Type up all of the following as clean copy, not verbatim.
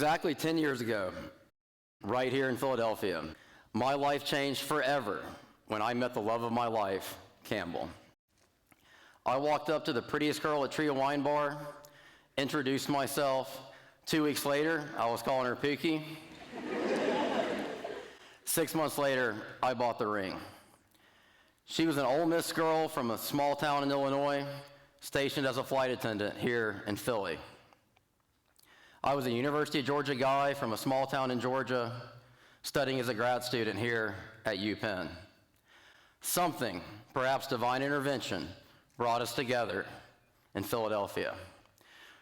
Exactly 10 years ago, right here in Philadelphia, my life changed forever when I met the love of my life, Campbell. I walked up to the prettiest girl at Tria Wine Bar, introduced myself. 2 weeks later, I was calling her Pookie. 6 months later, I bought the ring. She was an Ole Miss girl from a small town in Illinois, stationed as a flight attendant here in Philly. I was a University of Georgia guy from a small town in Georgia, studying as a grad student here at UPenn. Something, perhaps divine intervention, brought us together in Philadelphia.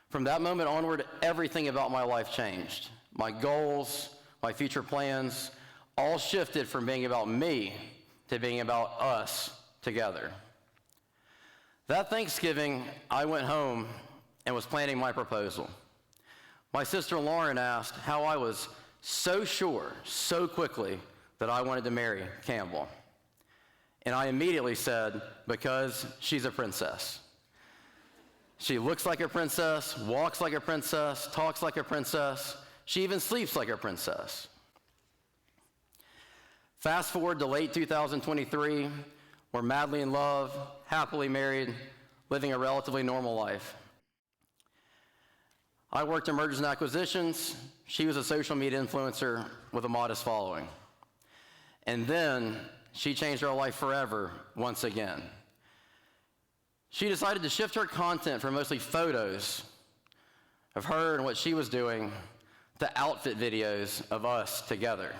From that moment onward, everything about my life changed. My goals, my future plans, all shifted from being about me to being about us together. That Thanksgiving, I went home and was planning my proposal. My sister Lauren asked how I was so sure, so quickly, that I wanted to marry Campbell. And I immediately said, because she's a princess. She looks like a princess, walks like a princess, talks like a princess. She even sleeps like a princess. Fast forward to late 2023, we're madly in love, happily married, living a relatively normal life. I worked in mergers and acquisitions. She was a social media influencer with a modest following. And then she changed our life forever once again. She decided to shift her content from mostly photos of her and what she was doing to outfit videos of us together.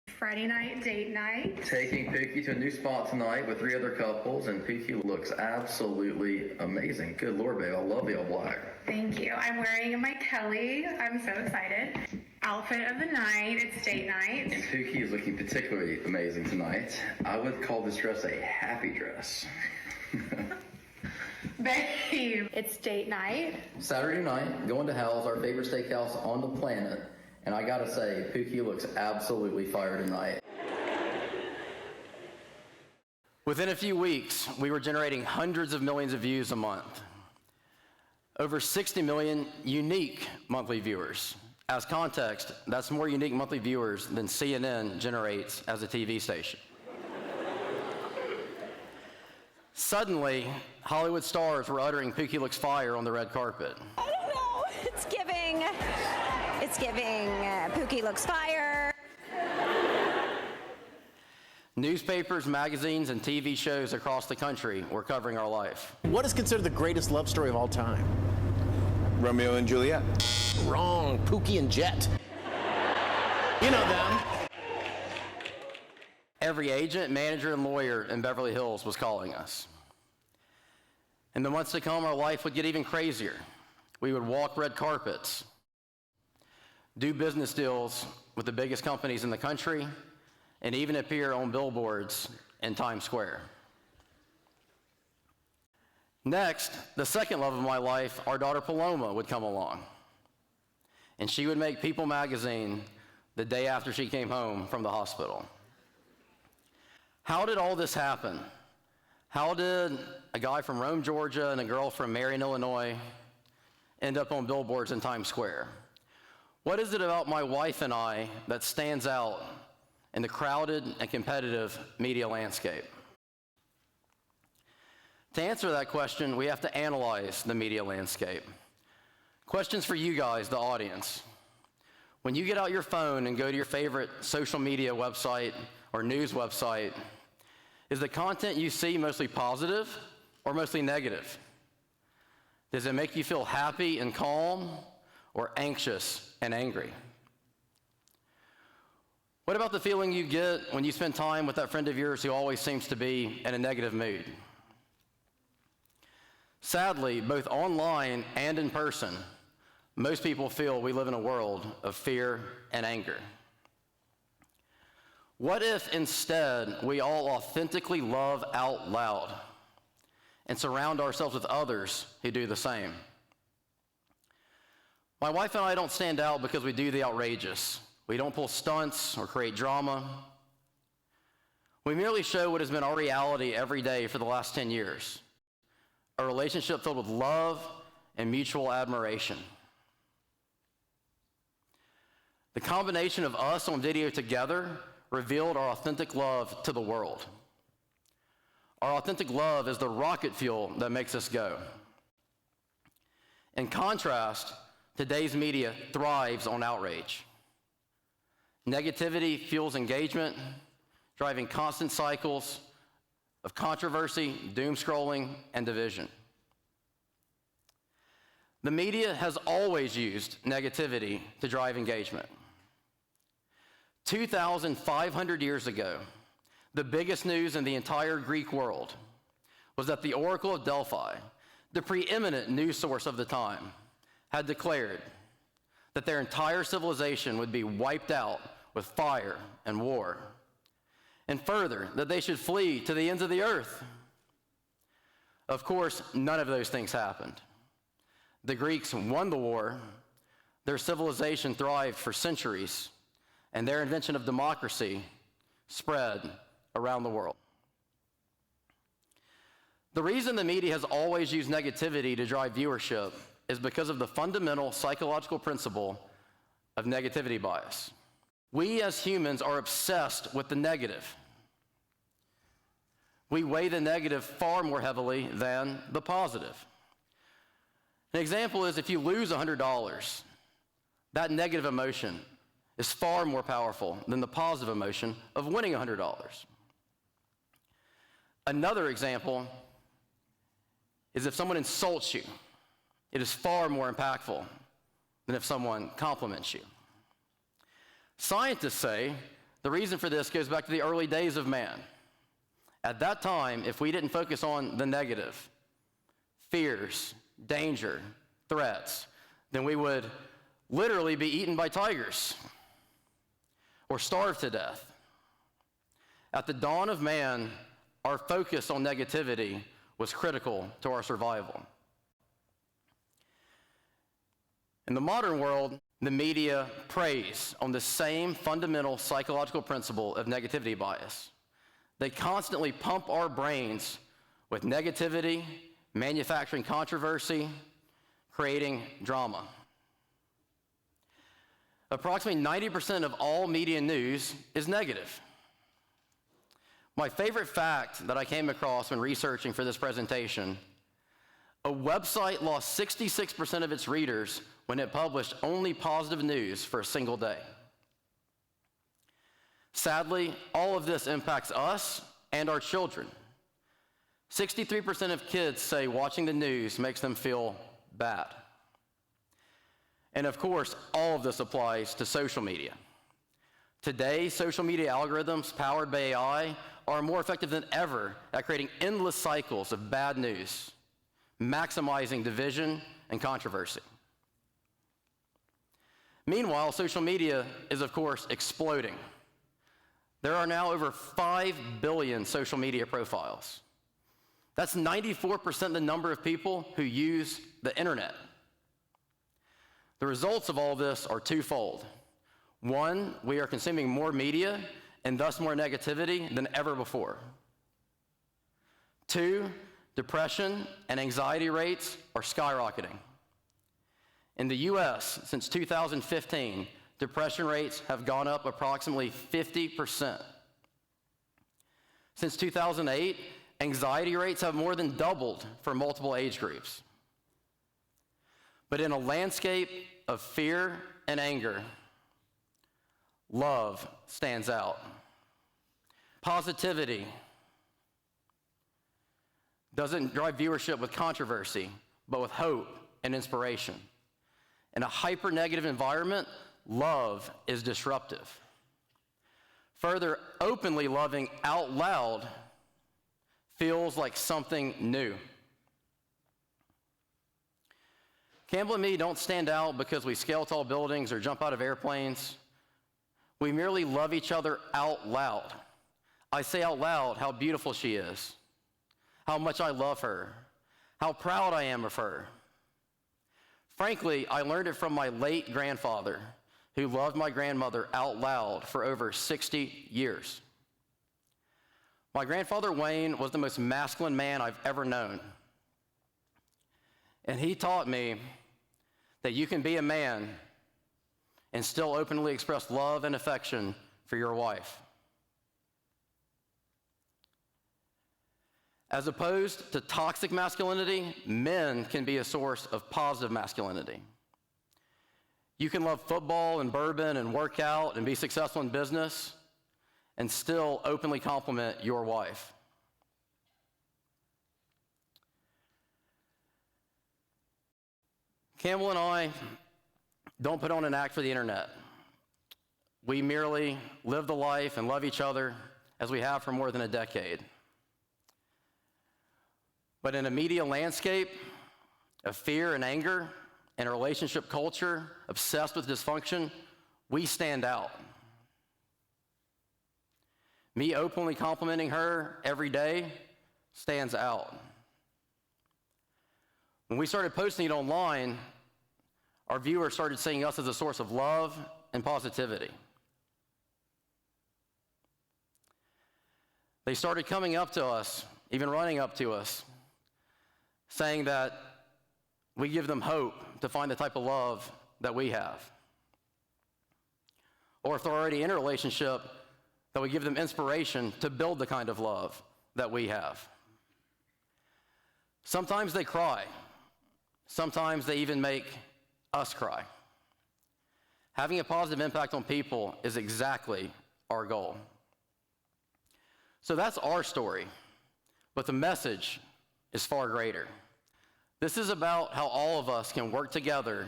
Friday night, date night. Taking Pookie to a new spot tonight with 3 other couples, and Pookie looks absolutely amazing. Good Lord, babe, I love the all black. Thank you. I'm wearing my Kelly. I'm so excited. Outfit of the night, it's date night. And Pookie is looking particularly amazing tonight. I would call this dress a happy dress. Babe, it's date night. Saturday night, going to Hal's, our favorite steakhouse on the planet. And I gotta say, Pookie looks absolutely fire tonight. Within a few weeks, we were generating hundreds of millions of views a month. Over 60 million unique monthly viewers. As context, that's more unique monthly viewers than CNN generates as a TV station. Suddenly, Hollywood stars were uttering Pookie looks fire on the red carpet. I don't know, it's giving Pookie looks fire. Newspapers, magazines, and TV shows across the country were covering our life. What is considered the greatest love story of all time? Romeo and Juliet. Wrong. Pooky and Jet. You know them. Every agent, manager, and lawyer in Beverly Hills was calling us. In the months to come, our life would get even crazier. We would walk red carpets, do business deals with the biggest companies in the country, and even appear on billboards in Times Square. Next, the second love of my life, our daughter Paloma, would come along. And she would make People magazine the day after she came home from the hospital. How did all this happen? How did a guy from Rome, Georgia, and a girl from Marion, Illinois end up on billboards in Times Square? What is it about my wife and I that stands out in the crowded and competitive media landscape? To answer that question, we have to analyze the media landscape. Questions for you guys, the audience. When you get out your phone and go to your favorite social media website or news website, is the content you see mostly positive or mostly negative? Does it make you feel happy and calm or anxious and angry? What about the feeling you get when you spend time with that friend of yours who always seems to be in a negative mood? Sadly, both online and in person, most people feel we live in a world of fear and anger. What if instead we all authentically love out loud and surround ourselves with others who do the same? My wife and I don't stand out because we do the outrageous. We don't pull stunts or create drama. We merely show what has been our reality every day for the last 10 years. A relationship filled with love and mutual admiration. The combination of us on video together revealed our authentic love to the world. Our authentic love is the rocket fuel that makes us go. In contrast, today's media thrives on outrage. Negativity fuels engagement, driving constant cycles of controversy, doom scrolling, and division. The media has always used negativity to drive engagement. 2,500 years ago, the biggest news in the entire Greek world was that the Oracle of Delphi, the preeminent news source of the time, had declared that their entire civilization would be wiped out with fire and war, and further, that they should flee to the ends of the earth. Of course, none of those things happened. The Greeks won the war, their civilization thrived for centuries, and their invention of democracy spread around the world. The reason the media has always used negativity to drive viewership is because of the fundamental psychological principle of negativity bias. We as humans are obsessed with the negative. We weigh the negative far more heavily than the positive. An example is if you lose $100, that negative emotion is far more powerful than the positive emotion of winning $100. Another example is if someone insults you, it is far more impactful than if someone compliments you. Scientists say the reason for this goes back to the early days of man. At that time, if we didn't focus on the negative, fears, danger, threats, then we would literally be eaten by tigers or starve to death. At the dawn of man, our focus on negativity was critical to our survival. In the modern world, the media preys on the same fundamental psychological principle of negativity bias. They constantly pump our brains with negativity, manufacturing controversy, creating drama. Approximately 90% of all media news is negative. My favorite fact that I came across when researching for this presentation: a website lost 66% of its readers when it published only positive news for a single day. Sadly, all of this impacts us and our children. 63% of kids say watching the news makes them feel bad. And of course, all of this applies to social media. Today, social media algorithms powered by AI are more effective than ever at creating endless cycles of bad news, maximizing division and controversy. Meanwhile, social media is, of course, exploding. There are now over 5 billion social media profiles. That's 94% the number of people who use the internet. The results of all this are twofold. One, we are consuming more media and thus more negativity than ever before. Two, depression and anxiety rates are skyrocketing. In the US, since 2015, depression rates have gone up approximately 50%. Since 2008, anxiety rates have more than doubled for multiple age groups. But in a landscape of fear and anger, love stands out. Positivity doesn't drive viewership with controversy, but with hope and inspiration. In a hyper-negative environment, love is disruptive. Further, openly loving out loud feels like something new. Campbell and me don't stand out because we scale tall buildings or jump out of airplanes. We merely love each other out loud. I say out loud how beautiful she is, how much I love her, how proud I am of her. Frankly, I learned it from my late grandfather, who loved my grandmother out loud for over 60 years. My grandfather Wayne was the most masculine man I've ever known. And he taught me that you can be a man and still openly express love and affection for your wife. As opposed to toxic masculinity, men can be a source of positive masculinity. You can love football and bourbon and work out and be successful in business and still openly compliment your wife. Campbell and I don't put on an act for the internet. We merely live the life and love each other as we have for more than a decade. But in a media landscape of fear and anger and a relationship culture obsessed with dysfunction, we stand out. Me openly complimenting her every day stands out. When we started posting it online, our viewers started seeing us as a source of love and positivity. They started coming up to us, even running up to us, saying that we give them hope to find the type of love that we have. Or if they're already in a relationship, that we give them inspiration to build the kind of love that we have. Sometimes they cry. Sometimes they even make us cry. Having a positive impact on people is exactly our goal. So that's our story, but the message is far greater. This is about how all of us can work together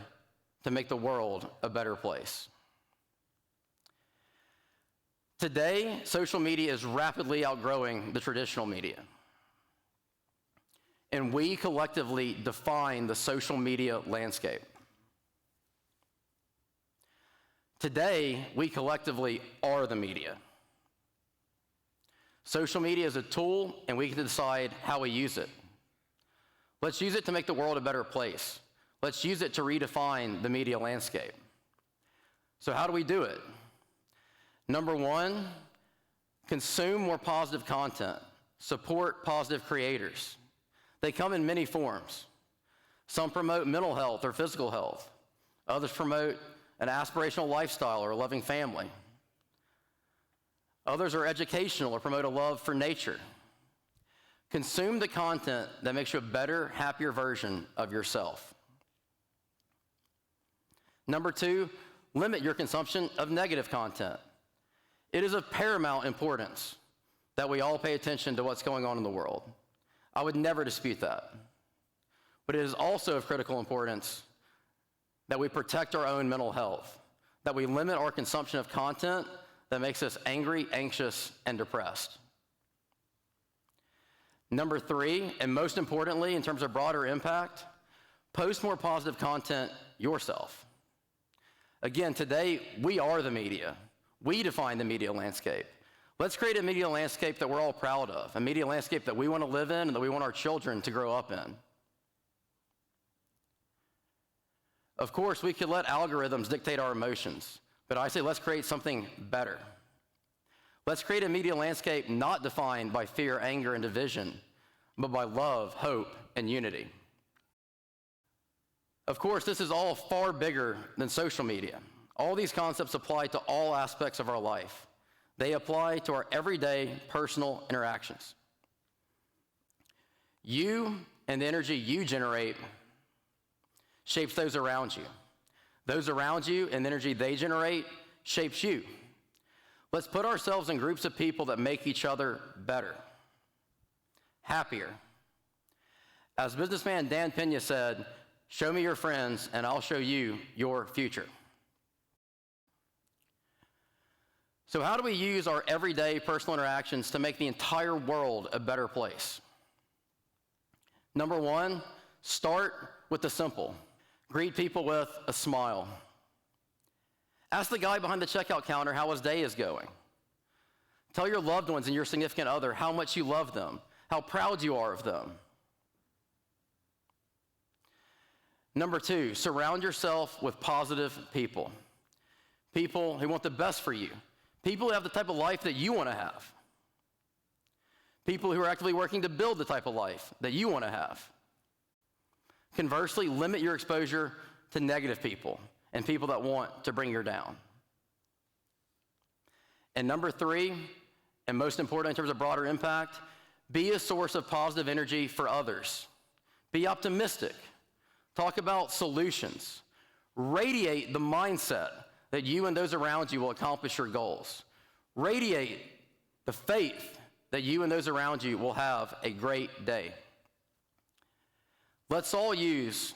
to make the world a better place. Today, social media is rapidly outgrowing the traditional media. And we collectively define the social media landscape. Today, we collectively are the media. Social media is a tool, and we can decide how we use it. Let's use it to make the world a better place. Let's use it to redefine the media landscape. So how do we do it? Number one, consume more positive content. Support positive creators. They come in many forms. Some promote mental health or physical health. Others promote an aspirational lifestyle or a loving family. Others are educational or promote a love for nature. Consume the content that makes you a better, happier version of yourself. Number two, limit your consumption of negative content. It is of paramount importance that we all pay attention to what's going on in the world. I would never dispute that. But it is also of critical importance that we protect our own mental health, that we limit our consumption of content that makes us angry, anxious, and depressed. Number three, and most importantly, in terms of broader impact, post more positive content yourself. Again, today, we are the media. We define the media landscape. Let's create a media landscape that we're all proud of, a media landscape that we want to live in and that we want our children to grow up in. Of course, we could let algorithms dictate our emotions, but I say let's create something better. Let's create a media landscape not defined by fear, anger, and division, but by love, hope, and unity. Of course, this is all far bigger than social media. All these concepts apply to all aspects of our life. They apply to our everyday personal interactions. You and the energy you generate shapes those around you. Those around you and the energy they generate shapes you. Let's put ourselves in groups of people that make each other better, happier. As businessman Dan Pena said, show me your friends and I'll show you your future. So how do we use our everyday personal interactions to make the entire world a better place? Number one, start with the simple. Greet people with a smile. Ask the guy behind the checkout counter how his day is going. Tell your loved ones and your significant other how much you love them, how proud you are of them. Number two, surround yourself with positive people. People who want the best for you. People who have the type of life that you want to have. People who are actively working to build the type of life that you want to have. Conversely, limit your exposure to negative people and people that want to bring you down. And number 3, and most important in terms of broader impact, be a source of positive energy for others. Be optimistic. Talk about solutions. Radiate the mindset that you and those around you will accomplish your goals. Radiate the faith that you and those around you will have a great day. Let's all use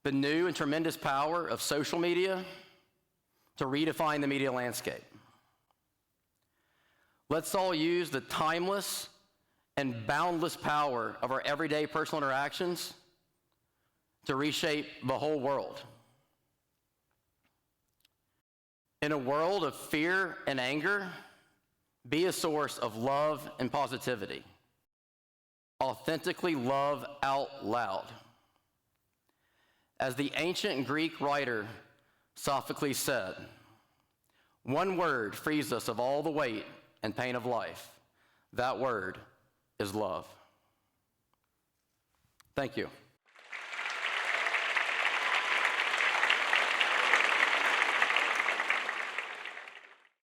the new and tremendous power of social media to redefine the media landscape. Let's all use the timeless and boundless power of our everyday personal interactions to reshape the whole world. In a world of fear and anger, be a source of love and positivity. Authentically love out loud. As the ancient Greek writer Sophocles said, one word frees us of all the weight and pain of life. That word is love. Thank you.